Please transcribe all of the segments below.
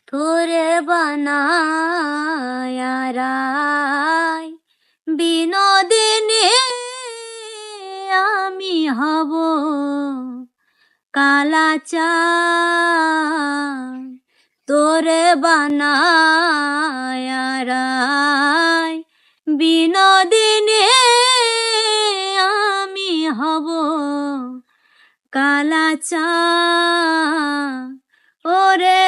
তোরে বানায়া রাই বিনোদিনী আমি হব কালাচাঁদ। তোরে বানায়া রাই বিনোদিনী আমি হব কালাচাঁদ। ওরে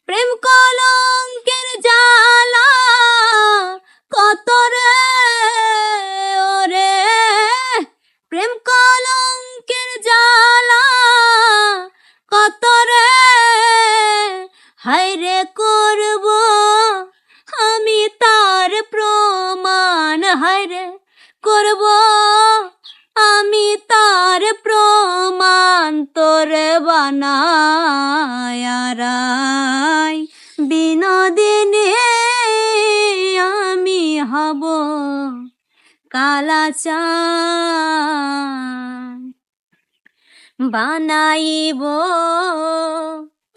প্রেম কলঙ্কের জ্বালা কত রে, ওরে প্রেম কলঙ্কের জ্বালা কত রে, হায়রে করব আমি তার প্রমাণ, হায়রে করব আমি তার প্রমাণ। তোরে বানায়া রাই বিনোদিনী আমি হব কালাচাঁদ। বানাইব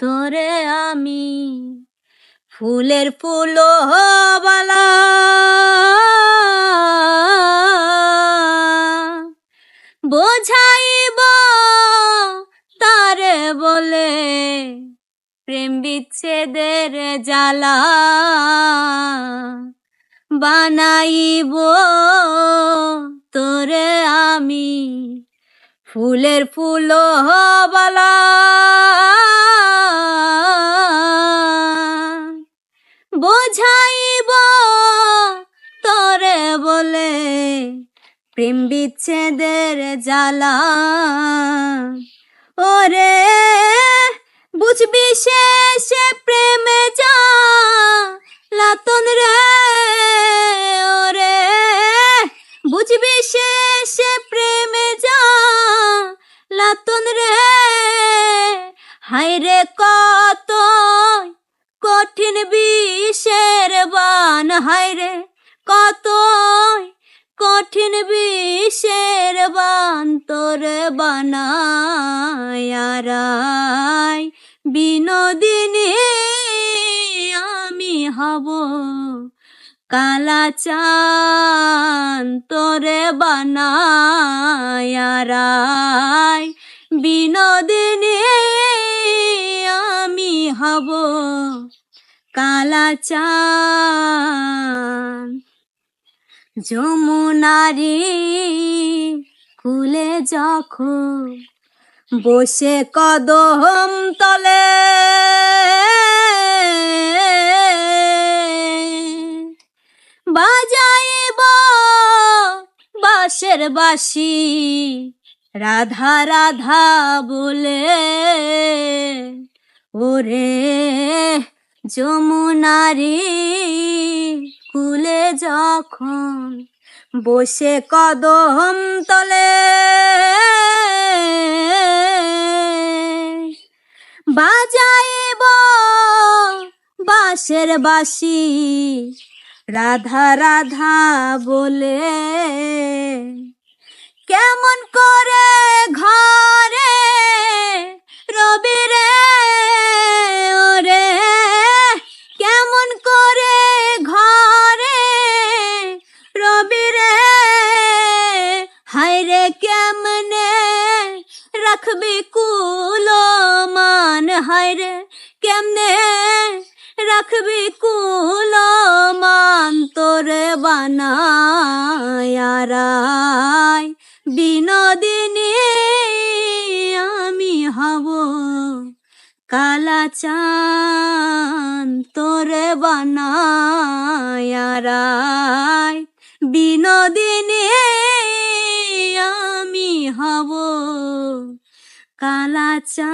তোরে আমি ফুলের ফুলবালা, বোঝাইব তারে বলে প্রেম বিচ্ছেদের জ্বালা। বানাইব তোরে আমি ফুলের ফুলবালা, বোঝাইব তোরে বলে প্রেম বিচ্ছেদের জ্বালা। ওরে বুঝবি শেষে প্রেমে জ্বালাতন রে, ওরে বুঝবি শেষে প্রেমে জ্বালাতন রে, হায়রে কত কঠিন বিষের বান, হায়রে কত কঠিন বিষের বান। তোরে বানায়া রাই বিনোদিনী আমি হব কালাচাঁদ। তোরে বানায়া রাই বিনোদিনী আমি হব কালাচাঁদ। যমুনারি কুলে যখন বসে কদম তলে, বাজাইব বাঁশের বাঁশি রাধা রাধা বলে, ওরে যমুনারি কুলে যখন বসে কদম তলে, বাজাইব বাঁশের বাঁশি রাধা রাধা বলে। কেমন করে ঘরে রবি রে, ওরে কেমন করে ঘরে রবি রে, হায়রে কেমনে রাখবি কুলমান, হায়রে কেমনে রাখবি কুলমান। তোরে বানায়া রাই বিনোদিনী আমি হব কালাচাঁদ। তোরে বানায়া রাই বিনোদিনী আমি হব কালাচাঁদ।